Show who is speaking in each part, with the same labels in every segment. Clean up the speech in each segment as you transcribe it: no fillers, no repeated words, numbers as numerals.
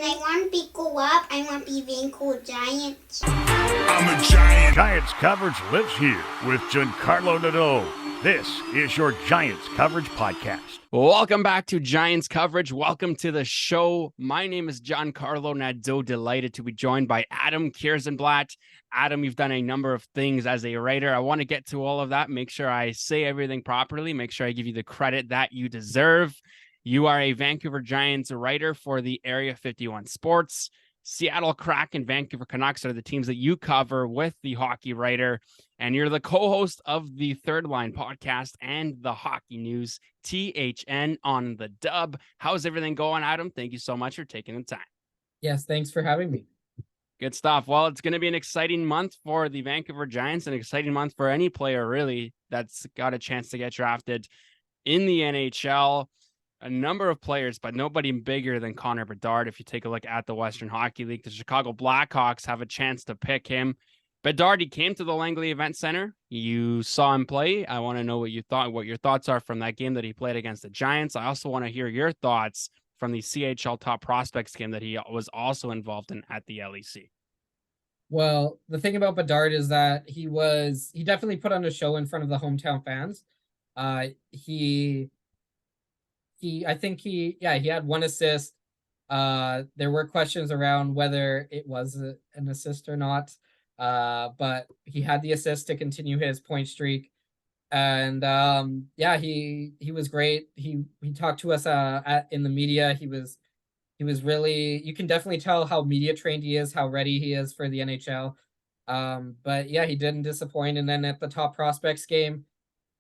Speaker 1: I want to be go up. I want to be Vancouver Giants.
Speaker 2: I'm a Giant.
Speaker 3: Giants coverage lives here with Giancarlo Nadeau. This is your Giants coverage podcast.
Speaker 4: Welcome back to Giants coverage. Welcome to the show. My name is Giancarlo Nadeau. Delighted to be joined by Adam Kierszenblat. Adam, you've done a number of things as a writer. I want to get to all of that. Make sure I say everything properly. Make sure I give you the credit that you deserve. You are a Vancouver Giants writer for the Area 51 Sports. Seattle Kraken and Vancouver Canucks are the teams that you cover with the hockey writer. And you're the co-host of the Third Line podcast and the Hockey News, THN on the Dub. How's everything going, Adam? Thank you so much for taking the time.
Speaker 5: Yes, thanks for having me.
Speaker 4: Good stuff. Well, it's going to be an exciting month for the Vancouver Giants, an exciting month for any player, really, that's got a chance to get drafted in the NHL. A number of players, but nobody bigger than Connor Bedard. If you take a look at the Western Hockey League, the Chicago Blackhawks have a chance to pick him. Bedard, he came to the Langley Event Center. You saw him play. I want to know what your thoughts are from that game that he played against the Giants. I also want to hear your thoughts from the CHL Top Prospects game that he was also involved in at the LEC.
Speaker 5: Well, the thing about Bedard is that he definitely put on a show in front of the hometown fans. He had one assist. There were questions around whether it was an assist or not. But he had the assist to continue his point streak. And he was great. He talked to us in the media. He was really, you can definitely tell how media trained he is, how ready he is for the NHL. But yeah, he didn't disappoint. And then at the Top Prospects game,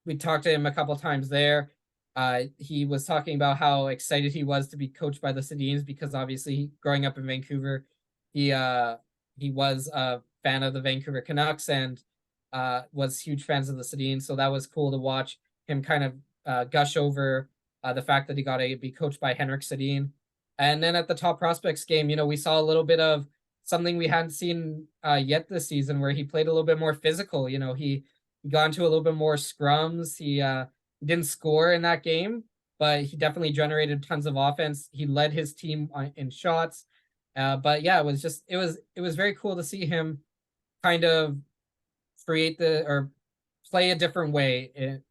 Speaker 5: we talked to him a couple times there. He was talking about how excited he was to be coached by the Sedins because obviously growing up in Vancouver, he was a fan of the Vancouver Canucks and was huge fans of the Sedins. So that was cool to watch him kind of gush over the fact that he got to be coached by Henrik Sedin. And then at the Top Prospects game, we saw a little bit of something we hadn't seen yet this season where he played a little bit more physical. He got into a little bit more scrums. He didn't score in that game, but he definitely generated tons of offense. He led his team in shots. But yeah, it was very cool to see him kind of play a different way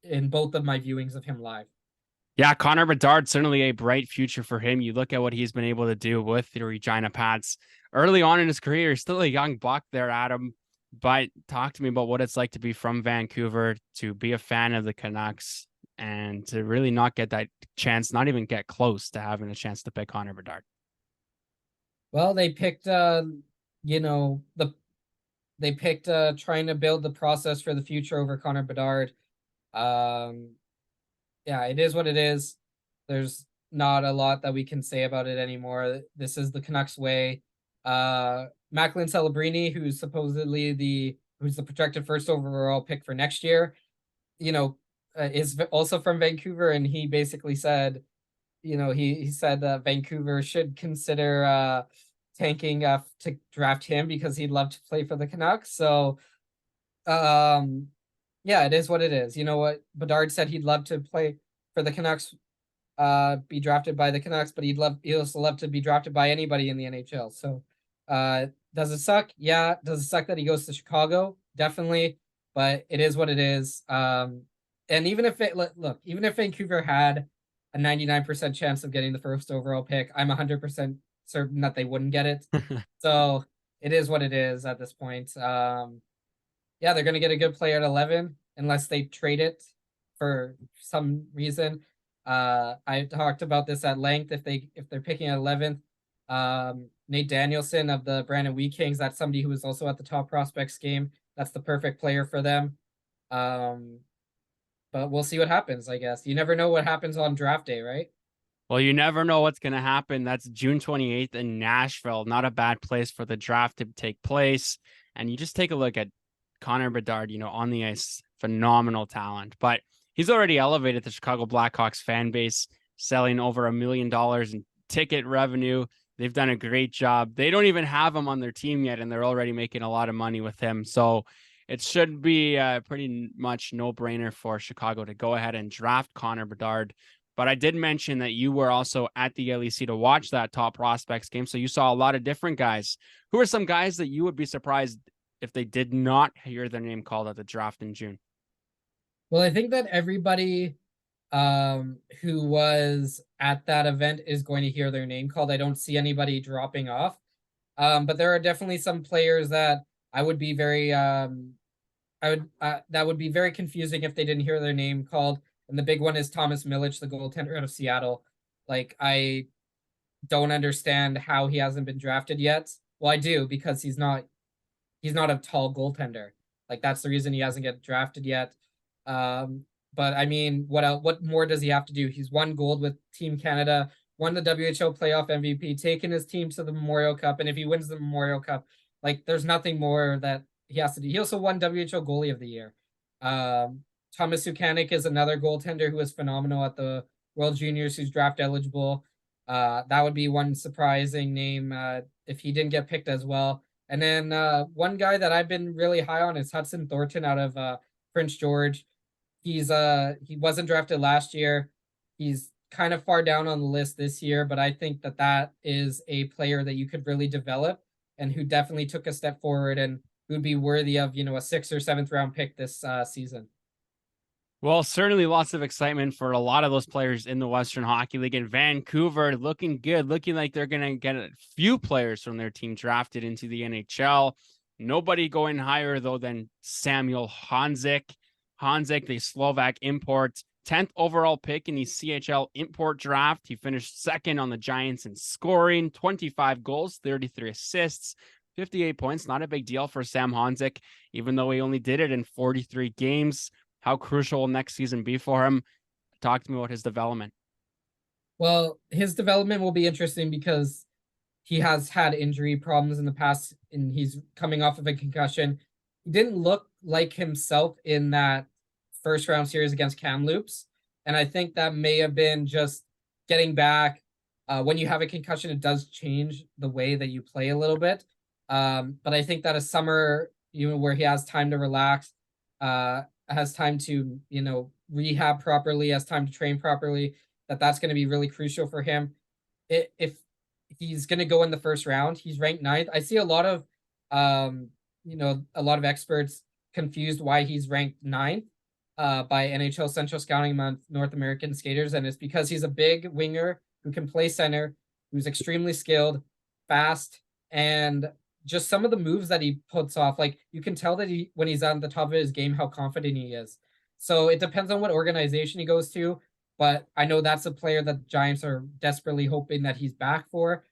Speaker 5: in both of my viewings of him live.
Speaker 4: Yeah, Connor Bedard, certainly a bright future for him. You look at what he's been able to do with the Regina Pats early on in his career. He's still a young buck there, Adam. But talk to me about what it's like to be from Vancouver, to be a fan of the Canucks, and to really not get that chance, not even get close to having a chance to pick Connor Bedard.
Speaker 5: Well, they picked, trying to build the process for the future over Connor Bedard. Yeah, it is what it is. There's not a lot that we can say about it anymore. This is the Canucks way. Macklin Celebrini, who's supposedly who's the projected first overall pick for next year, is also from Vancouver, and he basically said, he said that Vancouver should consider tanking to draft him because he'd love to play for the Canucks. So, yeah, it is what it is. You know what? Bedard said he'd love to play for the Canucks, be drafted by the Canucks, but he'd also love to be drafted by anybody in the NHL. So, does it suck? Yeah. Does it suck that he goes to Chicago? Definitely. But it is what it is. And even if Vancouver had a 99% chance of getting the first overall pick, I'm 100% certain that they wouldn't get it. So it is what it is at this point. Yeah, they're going to get a good player at 11 unless they trade it for some reason. I talked about this at length. If they're picking at 11th, Nate Danielson of the Brandon Wheat Kings, that's somebody who was also at the Top Prospects game. That's the perfect player for them. But we'll see what happens, I guess. You never know what happens on draft day, right?
Speaker 4: Well, you never know what's going to happen. That's June 28th in Nashville. Not a bad place for the draft to take place. And you just take a look at Connor Bedard, on the ice, phenomenal talent. But he's already elevated the Chicago Blackhawks fan base, selling over $1 million in ticket revenue. They've done a great job. They don't even have him on their team yet, and they're already making a lot of money with him. So it should be pretty much no-brainer for Chicago to go ahead and draft Connor Bedard But I did mention that you were also at the LEC to watch that top prospects game. So you saw a lot of different guys. Who are some guys that you would be surprised if they did not hear their name called at the draft in June?
Speaker 5: Well, I think that everybody who was at that event is going to hear their name called. I don't see anybody dropping off. But there are definitely some players that I would be very that would be very confusing if they didn't hear their name called. And the big one is Thomas Milic, the goaltender out of Seattle. Like, I don't understand how he hasn't been drafted yet. Well, I do, because he's not a tall goaltender. Like, that's the reason he hasn't get drafted yet. But I mean, what more does he have to do? He's won gold with Team Canada, won the WHL playoff MVP, taken his team to the Memorial Cup, and if he wins the Memorial Cup, like, there's nothing more that he has to do. He also won WHL Goalie of the Year. Thomas Sukanik is another goaltender who was phenomenal at the World Juniors, who's draft eligible. That would be one surprising name if he didn't get picked as well. And then one guy that I've been really high on is Hudson Thornton out of Prince George. He wasn't drafted last year. He's kind of far down on the list this year, but I think that is a player that you could really develop and who definitely took a step forward and who'd be worthy of, a 6th or 7th round pick this season.
Speaker 4: Well, certainly lots of excitement for a lot of those players in the Western Hockey League. In Vancouver, looking good, looking like they're going to get a few players from their team drafted into the NHL. Nobody going higher, though, than Samuel Honzek. Honzek, the Slovak import, 10th overall pick in the CHL import draft. He finished second on the Giants in scoring, 25 goals, 33 assists, 58 points. Not a big deal for Sam Honzek, even though he only did it in 43 games. How crucial will next season be for him? Talk to me about his development.
Speaker 5: Well, his development will be interesting because he has had injury problems in the past and he's coming off of a concussion. He didn't look like himself in that first round series against Kamloops. And I think that may have been just getting back. When you have a concussion, it does change the way that you play a little bit. But I think that a summer, where he has time to relax, has time to, rehab properly, has time to train properly, that's going to be really crucial for him. If he's going to go in the first round, he's ranked 9th. I see a lot of, a lot of experts confused why he's ranked 9th by NHL Central Scouting among North American skaters. And it's because he's a big winger who can play center, who's extremely skilled, fast, and just some of the moves that he puts off, like, you can tell that when he's on the top of his game, how confident he is. So it depends on what organization he goes to, but I know that's a player that the Giants are desperately hoping that he's back for.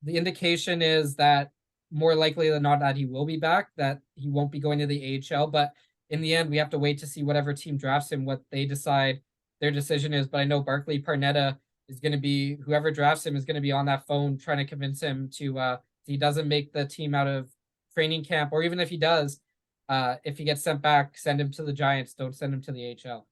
Speaker 5: The indication is that more likely than not that he will be back, that he won't be going to the AHL, but in the end, we have to wait to see whatever team drafts him, what they decide their decision is. But I know Barclay Parnetta is going to be, whoever drafts him is going to be on that phone trying to convince him to, he doesn't make the team out of training camp, or even if he does, if he gets sent back, send him to the Giants. Don't send him to the AHL.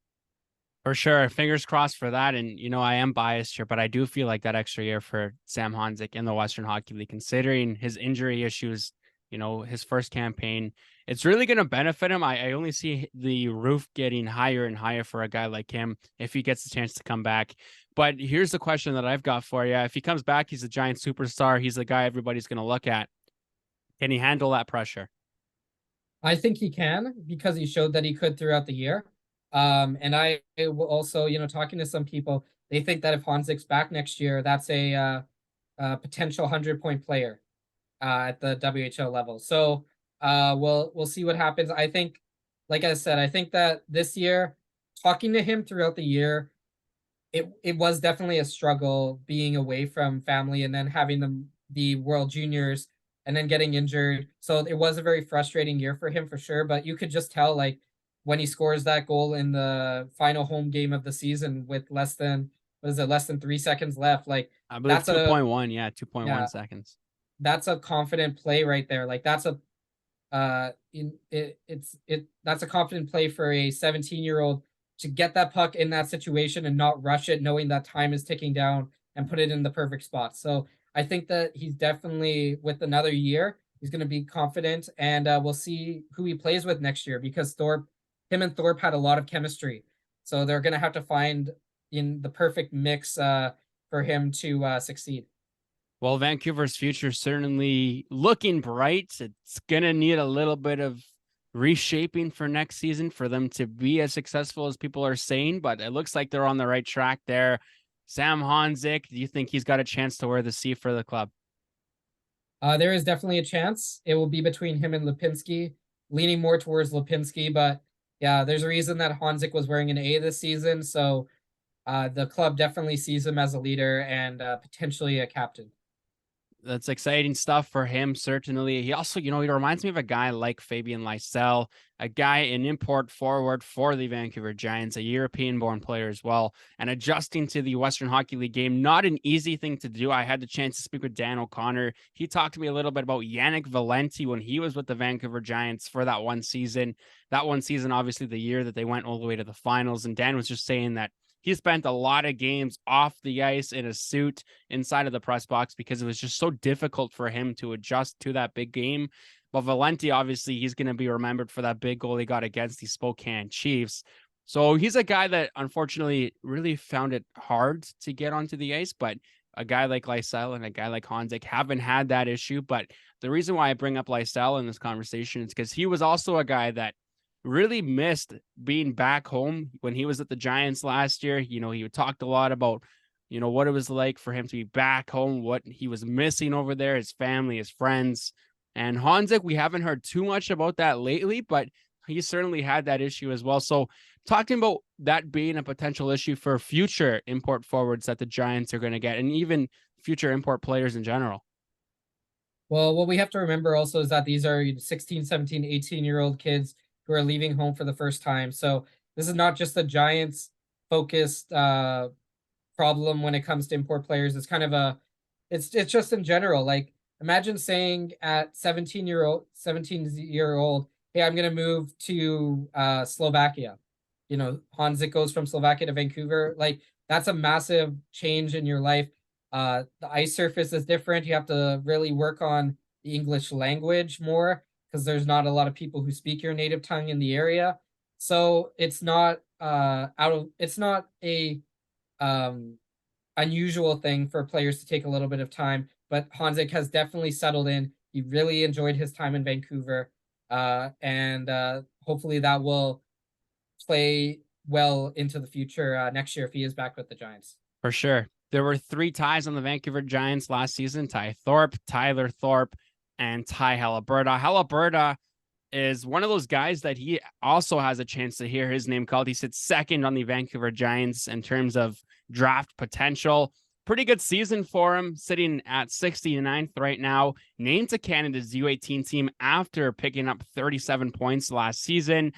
Speaker 4: For sure. Fingers crossed for that. And, I am biased here, but I do feel like that extra year for Sam Honzek in the Western Hockey League, considering his injury issues, his first campaign, it's really going to benefit him. I only see the roof getting higher and higher for a guy like him if he gets the chance to come back. But here's the question that I've got for you. If he comes back, he's a Giant superstar. He's the guy everybody's going to look at. Can he handle that pressure?
Speaker 5: I think he can, because he showed that he could throughout the year. And I will also, talking to some people, they think that if Honzek's back next year, that's a potential 100-point player at the WHL level. So we'll see what happens. I think, like I said, I think that this year, talking to him throughout the year, it was definitely a struggle being away from family and then having the World Juniors and then getting injured. So it was a very frustrating year for him for sure. But you could just tell, like, when he scores that goal in the final home game of the season with less than 3 seconds left, like,
Speaker 4: I believe
Speaker 5: that's
Speaker 4: 2.1, 2.1 seconds.
Speaker 5: That's a confident play right there. Like, that's a that's a confident play for a 17-year-old to get that puck in that situation and not rush it, knowing that time is ticking down, and put it in the perfect spot. So I think that he's definitely, with another year, he's going to be confident, and we'll see who he plays with next year, because him and Thorpe had a lot of chemistry. So they're going to have to find in the perfect mix for him to succeed.
Speaker 4: Well, Vancouver's future certainly looking bright. It's going to need a little bit of reshaping for next season for them to be as successful as people are saying, but it looks like they're on the right track there. Sam Honzek, do you think he's got a chance to wear the C for the club?
Speaker 5: There is definitely a chance. It will be between him and Lipinski, leaning more towards Lipinski, but yeah, there's a reason that Honzek was wearing an A this season, so the club definitely sees him as a leader and potentially a captain.
Speaker 4: That's exciting stuff for him, certainly. He also, he reminds me of a guy like Fabian Lysell, a guy, an import forward for the Vancouver Giants, a European-born player as well, and adjusting to the Western Hockey League game, not an easy thing to do. I had the chance to speak with Dan O'Connor. He talked to me a little bit about Yannick Valenti when he was with the Vancouver Giants for that one season. That one season, obviously, the year that they went all the way to the finals, and Dan was just saying that he spent a lot of games off the ice in a suit inside of the press box because it was just so difficult for him to adjust to that big game. But Valenti, obviously, he's going to be remembered for that big goal he got against the Spokane Chiefs. So he's a guy that unfortunately really found it hard to get onto the ice, but a guy like Lysell and a guy like Honzek haven't had that issue. But the reason why I bring up Lysell in this conversation is because he was also a guy that really missed being back home when he was at the Giants last year. He talked a lot about, what it was like for him to be back home, what he was missing over there, his family, his friends. And Honzek, we haven't heard too much about that lately, but he certainly had that issue as well. So talking about that being a potential issue for future import forwards that the Giants are going to get, and even future import players in general.
Speaker 5: Well, what we have to remember also is that these are 16, 17, 18-year-old kids who are leaving home for the first time. So this is not just a Giants focused problem when it comes to import players. It's kind of it's just in general. Like imagine saying at 17-year-old, hey, I'm gonna move to Slovakia. Honzek goes from Slovakia to Vancouver. Like that's a massive change in your life. The ice surface is different. You have to really work on the English language more because there's not a lot of people who speak your native tongue in the area. So it's not it's not a unusual thing for players to take a little bit of time, but Honzek has definitely settled in. He really enjoyed his time in Vancouver. And hopefully that will play well into the future next year if he is back with the Giants.
Speaker 4: For sure. There were 3 ties on the Vancouver Giants last season: Ty Thorpe, Tyler Thorpe, and Ty Haliburda. Haliburda is one of those guys that he also has a chance to hear his name called. He sits second on the Vancouver Giants in terms of draft potential. Pretty good season for him, sitting at 69th right now, named to Canada's U18 team after picking up 37 points last season.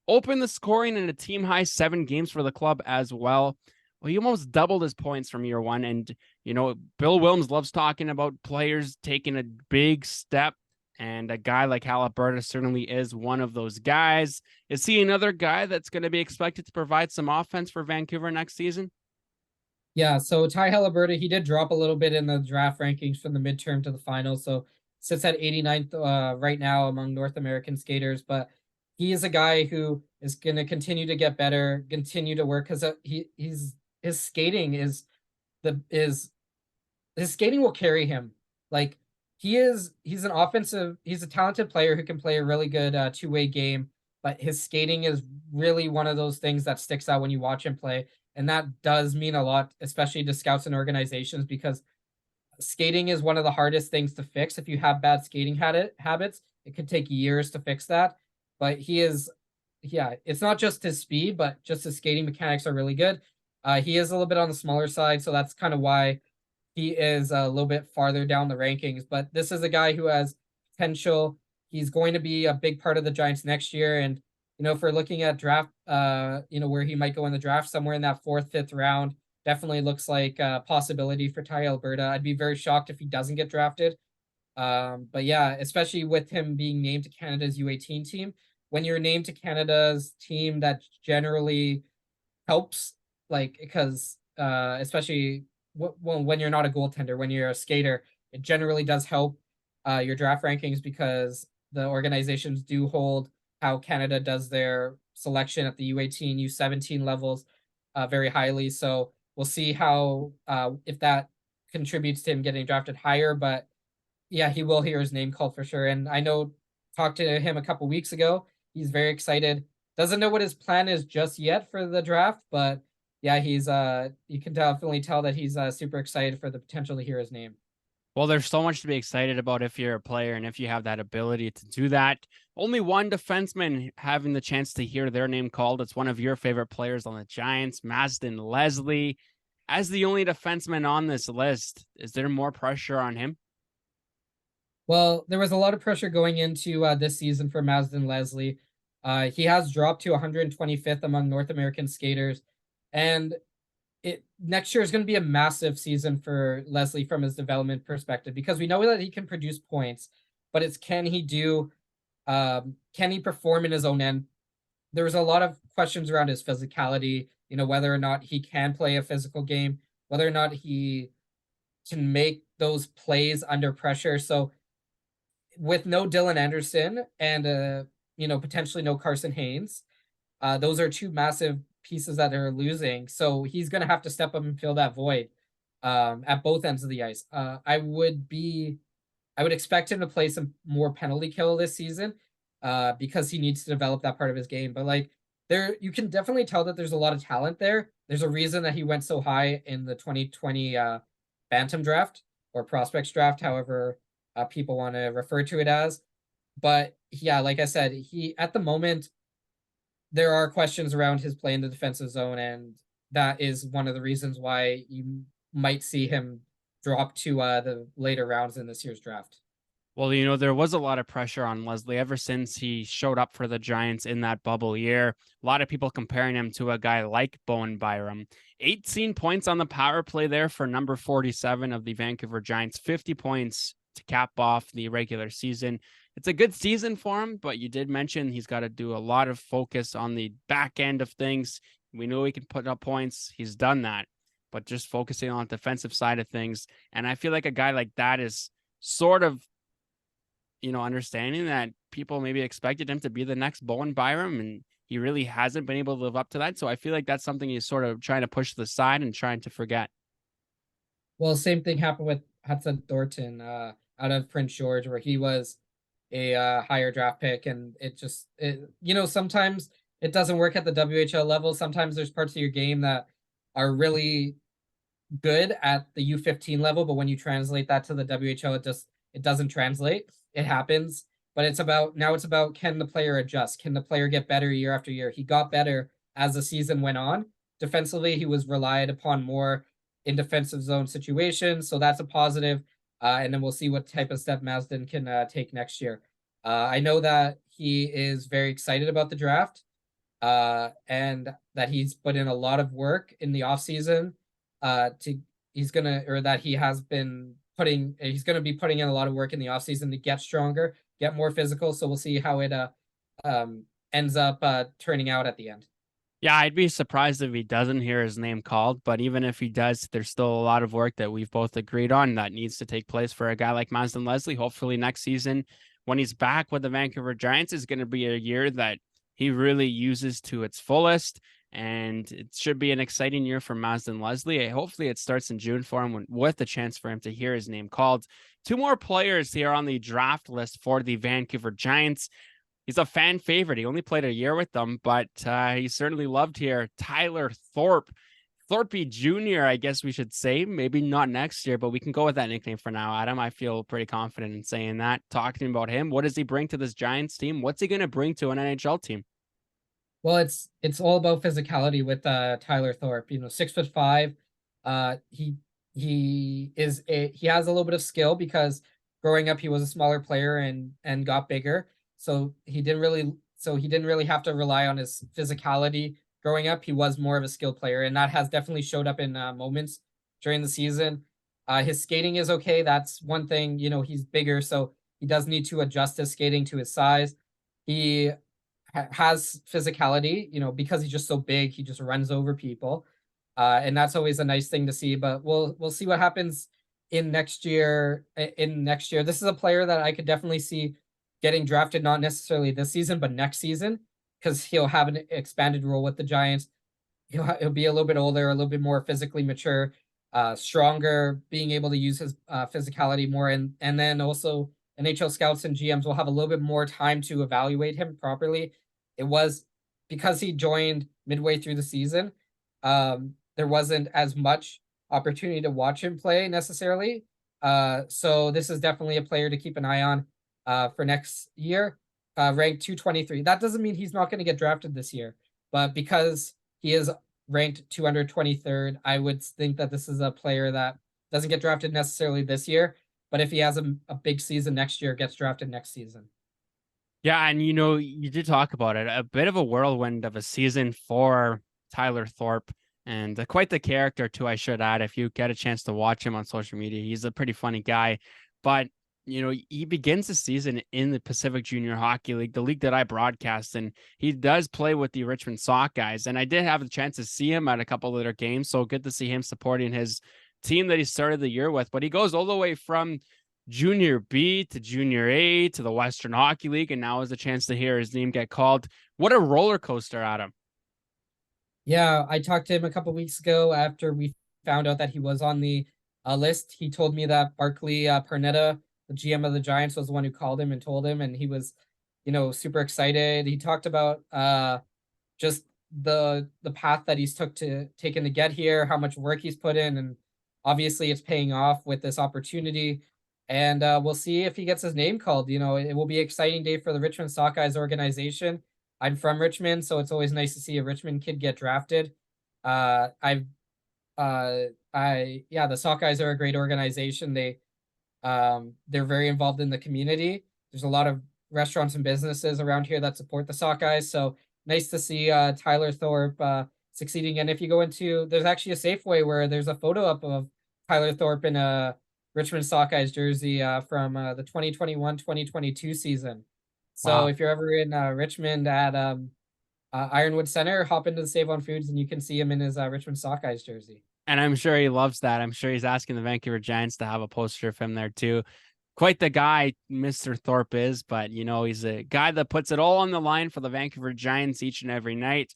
Speaker 4: Opened the scoring in a team high 7 games for the club as well. Well, he almost doubled his points from year one. And, Bill Wilms loves talking about players taking a big step. And a guy like Haliburda certainly is one of those guys. Is he another guy that's going to be expected to provide some offense for Vancouver next season?
Speaker 5: Yeah, so Ty Haliburda, he did drop a little bit in the draft rankings from the midterm to the final. So sits at 89th right now among North American skaters. But he is a guy who is going to continue to get better, continue to work because his skating his skating will carry him. Like he's a talented player who can play a really good two-way game, but his skating is really one of those things that sticks out when you watch him play. And that does mean a lot, especially to scouts and organizations, because skating is one of the hardest things to fix. If you have bad skating habits, it could take years to fix that. But it's not just his speed, but just his skating mechanics are really good. He is a little bit on the smaller side, so that's kind of why he is a little bit farther down the rankings. But this is a guy who has potential. He's going to be a big part of the Giants next year. And, if we're looking at draft, where he might go in the draft, somewhere in that 4th, 5th round, definitely looks like a possibility for Ty Alberta. I'd be very shocked if he doesn't get drafted. But yeah, especially with him being named to Canada's U18 team. When you're named to Canada's team, that generally helps, because especially when you're not a goaltender, when you're a skater, it generally does help your draft rankings because the organizations do hold how Canada does their selection at the U18, U17 levels. very highly. So we'll see how if that contributes to him getting drafted higher. But yeah, he will hear his name called for sure. And I know talked to him a couple weeks ago. He's very excited. Doesn't know what his plan is just yet for the draft, but yeah, he's you can definitely tell that he's super excited for the potential to hear his name.
Speaker 4: Well, there's so much to be excited about if you're a player and if you have that ability to do that. Only one defenseman having the chance to hear their name called. It's one of your favorite players on the Giants, Mazden Leslie. As the only defenseman on this list, is there more pressure on him?
Speaker 5: Well, there was a lot of pressure going into this season for Mazden Leslie. He has dropped to 125th among North American skaters, and next year is going to be a massive season for Leslie from his development perspective, because we know that he can produce points, but it's can he perform in his own end? There's a lot of questions around his physicality, whether or not he can play a physical game, whether or not he can make those plays under pressure. So with no Dylan Anderson and potentially no Carson Haynes, those are two massive pieces that are losing. So he's going to have to step up and fill that void at both ends of the ice. I would expect him to play some more penalty kill this season because he needs to develop that part of his game. But you can definitely tell that there's a lot of talent there. There's a reason that he went so high in the 2020 Bantam draft or prospects draft, however people want to refer to it as. But yeah, like I said, at the moment, there are questions around his play in the defensive zone, and that is one of the reasons why you might see him drop to the later rounds in this year's draft.
Speaker 4: Well, there was a lot of pressure on Leslie ever since he showed up for the Giants in that bubble year. A lot of people comparing him to a guy like Bowen Byram. 18 points on the power play there for number 47 of the Vancouver Giants, 50 points to cap off the regular season. It's a good season for him, but you did mention he's got to do a lot of focus on the back end of things. We know he can put up points. He's done that, but just focusing on the defensive side of things. And I feel like a guy like that is sort of, understanding that people maybe expected him to be the next Bowen Byram, and he really hasn't been able to live up to that. So I feel like that's something he's sort of trying to push to the side and trying to forget.
Speaker 5: Well, same thing happened with Hudson Thornton out of Prince George, where he was a higher draft pick, and sometimes it doesn't work at the WHL level. Sometimes there's parts of your game that are really good at the U15 level, but when you translate that to the WHL, it doesn't translate. It happens, but it's about can the player adjust? Can the player get better year after year? He got better as the season went on. Defensively, he was relied upon more in defensive zone situations, so that's a positive. And then we'll see what type of step Mazden can take next year. I know that he is very excited about the draft, and that he's put in a lot of work in the offseason. He's going to be putting in a lot of work in the offseason to get stronger, get more physical. So we'll see how it ends up turning out at the end.
Speaker 4: Yeah, I'd be surprised if he doesn't hear his name called, but even if he does, there's still a lot of work that we've both agreed on that needs to take place for a guy like Mazden Leslie. Hopefully next season, when he's back with the Vancouver Giants, is going to be a year that he really uses to its fullest, and it should be an exciting year for Mazden Leslie. Hopefully it starts in June for him with the chance for him to hear his name called. Two more players here on the draft list for the Vancouver Giants. He's a fan favorite. He only played a year with them, but he's certainly loved here. Tyler Thorpe. Thorpe Jr., I guess we should say. Maybe not next year, but we can go with that nickname for now, Adam. I feel pretty confident in saying that. Talking about him, what does he bring to this Giants team? What's he going to bring to an NHL team?
Speaker 5: Well, it's all about physicality with Tyler Thorpe. 6'5". He has a little bit of skill because growing up he was a smaller player and got bigger. So he didn't really have to rely on his physicality growing up. He was more of a skill player, and that has definitely showed up in moments during the season. His skating is okay. That's one thing. He's bigger, so he does need to adjust his skating to his size. He has physicality, because he's just so big. He just runs over people, and that's always a nice thing to see. But we'll see what happens in next year. This is a player that I could definitely see getting drafted, not necessarily this season, but next season, because he'll have an expanded role with the Giants. he'll be a little bit older, a little bit more physically mature, stronger, being able to use his physicality more, and then also NHL scouts and GMs will have a little bit more time to evaluate him properly. It was because he joined midway through the season. There wasn't as much opportunity to watch him play necessarily. So this is definitely a player to keep an eye on for next year. Ranked 223. That doesn't mean he's not going to get drafted this year, but because he is ranked 223rd, I would think that this is a player that doesn't get drafted necessarily this year, but if he has a big season next year, gets drafted next season.
Speaker 4: Yeah, and you did talk about it. A bit of a whirlwind of a season for Tyler Thorpe, and quite the character too, I should add. If you get a chance to watch him on social media, he's a pretty funny guy. But he begins the season in the Pacific Junior Hockey League, the league that I broadcast, and he does play with the Richmond Sockeyes. And I did have the chance to see him at a couple of their games, so good to see him supporting his team that he started the year with. But he goes all the way from Junior B to Junior A to the Western Hockey League, and now has a chance to hear his name get called. What a roller coaster, Adam.
Speaker 5: Yeah, I talked to him a couple weeks ago after we found out that he was on the list. He told me that Barclay Pernetta, the GM of the Giants, was the one who called him and told him, and he was, super excited. He talked about just the path that he's taken to get here, how much work he's put in, and obviously it's paying off with this opportunity. And we'll see if he gets his name called. It will be an exciting day for the Richmond Sockeyes organization. I'm from Richmond, so it's always nice to see a Richmond kid get drafted. The Sockeyes are a great organization. They're very involved in the community. There's a lot of restaurants and businesses around here that support the Sockeyes. So nice to see Tyler Thorpe succeeding. And if you go there's actually a Safeway where there's a photo up of Tyler Thorpe in a Richmond Sockeyes jersey from the 2021-2022 season. So
Speaker 4: Wow.
Speaker 5: if you're ever in Richmond at Ironwood Center, hop into the Save on Foods and you can see him in his Richmond Sockeyes jersey.
Speaker 4: And I'm sure he loves that. I'm sure he's asking the Vancouver Giants to have a poster of him there too. Quite the guy Mr. Thorpe is, but he's a guy that puts it all on the line for the Vancouver Giants each and every night.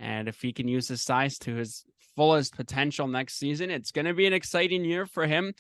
Speaker 4: And if he can use his size to his fullest potential next season, it's going to be an exciting year for him.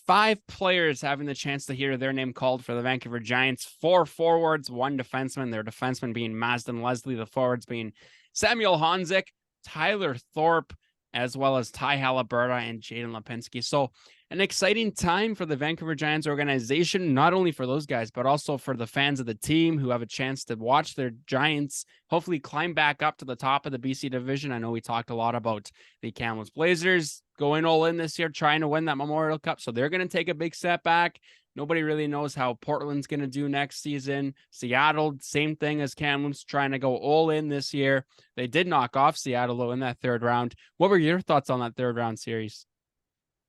Speaker 4: 5 players having the chance to hear their name called for the Vancouver Giants. 4 forwards, 1 defenseman. Their defenseman being Mazden Leslie, the forwards being Samuel Honzek, Tyler Thorpe, as well as Ty Haliburta and Jaden Lipinski. So an exciting time for the Vancouver Giants organization, not only for those guys, but also for the fans of the team who have a chance to watch their Giants hopefully climb back up to the top of the BC division. I know we talked a lot about the Kamloops Blazers going all in this year, trying to win that Memorial Cup. So they're going to take a big step back. Nobody really knows how Portland's going to do next season. Seattle, same thing as Kamloops, trying to go all in this year. They did knock off Seattle though in that 3rd round. What were your thoughts on that 3rd round series?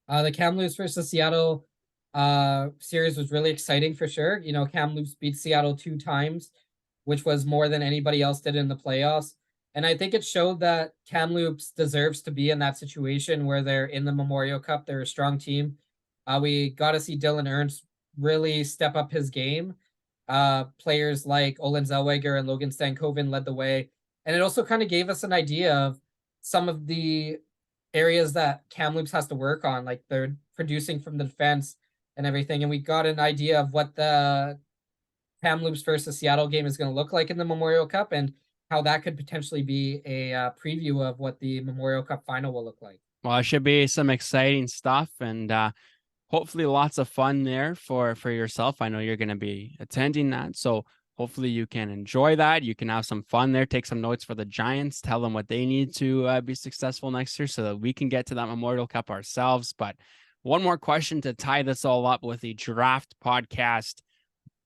Speaker 5: The Kamloops versus Seattle series was really exciting for sure. Kamloops beat Seattle 2 times, which was more than anybody else did in the playoffs. And I think it showed that Kamloops deserves to be in that situation where they're in the Memorial Cup. They're a strong team. We got to see Dylan Ernst really step up his game. Players like Olen Zellweger and Logan Stankoven led the way. And it also kind of gave us an idea of some of the areas that Kamloops has to work on, like they're producing from the defense and everything. And we got an idea of what the Kamloops versus Seattle game is going to look like in the Memorial Cup and how that could potentially be a preview of what the Memorial Cup final will look like.
Speaker 4: Well, it should be some exciting stuff and hopefully lots of fun there for yourself. I know you're going to be attending that. So hopefully you can enjoy that. You can have some fun there, take some notes for the Giants, tell them what they need to be successful next year so that we can get to that Memorial Cup ourselves. But one more question to tie this all up with the draft podcast.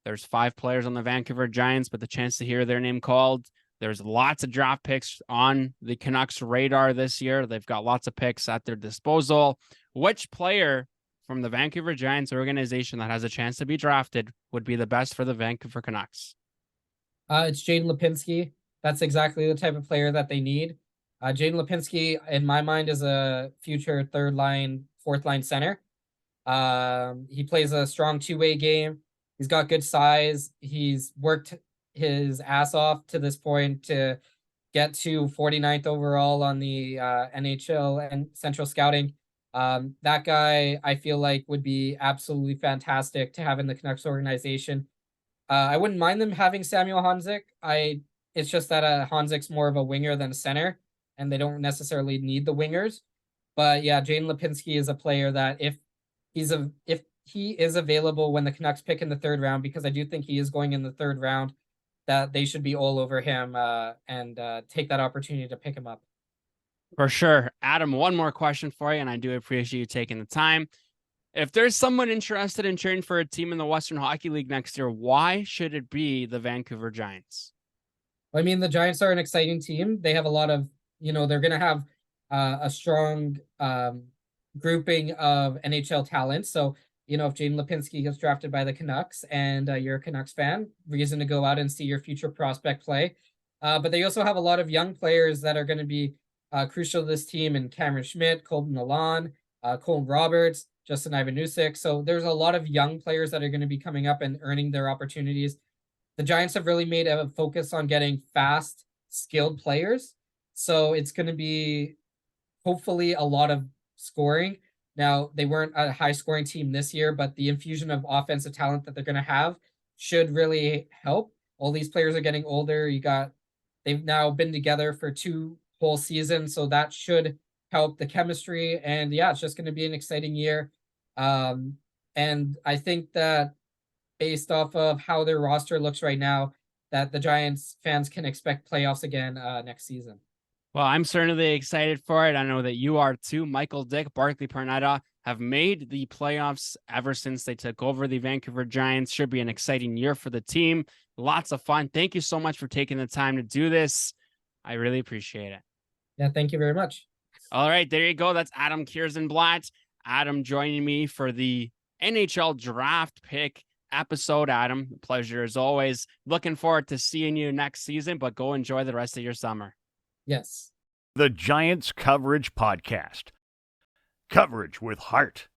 Speaker 4: There's 5 players on the Vancouver Giants, but the chance to hear their name called. There's lots of draft picks on the Canucks radar this year. They've got lots of picks at their disposal. Which player from the Vancouver Giants organization that has a chance to be drafted would be the best for the Vancouver Canucks?
Speaker 5: It's Jaden Lipinski. That's exactly the type of player that they need. Jaden Lipinski, in my mind, is a future 3rd line, 4th line center. He plays a strong 2-way game. He's got good size. He's worked his ass off to this point to get to 49th overall on the NHL and Central Scouting. That guy, I feel like, would be absolutely fantastic to have in the Canucks organization. I wouldn't mind them having Samuel Honzek. It's just that Honzek's more of a winger than a center, and they don't necessarily need the wingers. But yeah, Jaden Lipinski is a player that if he is available when the Canucks pick in the third round, because I do think he is going in the third round, that they should be all over him and take that opportunity to pick him up.
Speaker 4: For sure. Adam, one more question for you, and I do appreciate you taking the time. If there's someone interested in cheering for a team in the Western Hockey League next year, why should it be the Vancouver Giants?
Speaker 5: I mean, the Giants are an exciting team. They have a lot of, they're going to have a strong grouping of NHL talent. So, if Jaden Lipinski gets drafted by the Canucks and you're a Canucks fan, reason to go out and see your future prospect play. But they also have a lot of young players that are going to be crucial to this team, and Cameron Schmidt, Colton Milan, Colton Roberts, Justin Ivanusek. So there's a lot of young players that are going to be coming up and earning their opportunities. The Giants have really made a focus on getting fast, skilled players. So it's going to be hopefully a lot of scoring. Now, they weren't a high scoring team this year, but the infusion of offensive talent that they're going to have should really help. All these players are getting older. They've now been together for 2 whole seasons, so that should help the chemistry. And yeah, it's just going to be an exciting year. And I think that based off of how their roster looks right now, that the Giants fans can expect playoffs again next season.
Speaker 4: Well, I'm certainly excited for it. I know that you are too. Michael Dick, Barclay Pernetta have made the playoffs ever since they took over the Vancouver Giants. Should be an exciting year for the team. Lots of fun. Thank you so much for taking the time to do this. I really appreciate it.
Speaker 5: Yeah, thank you very much.
Speaker 4: All right, there you go. That's Adam Kierszenblat. Adam joining me for the NHL Draft pick episode. Adam, pleasure as always. Looking forward to seeing you next season, but go enjoy the rest of your summer.
Speaker 5: Yes.
Speaker 3: The Giants Coverage Podcast. Coverage with heart.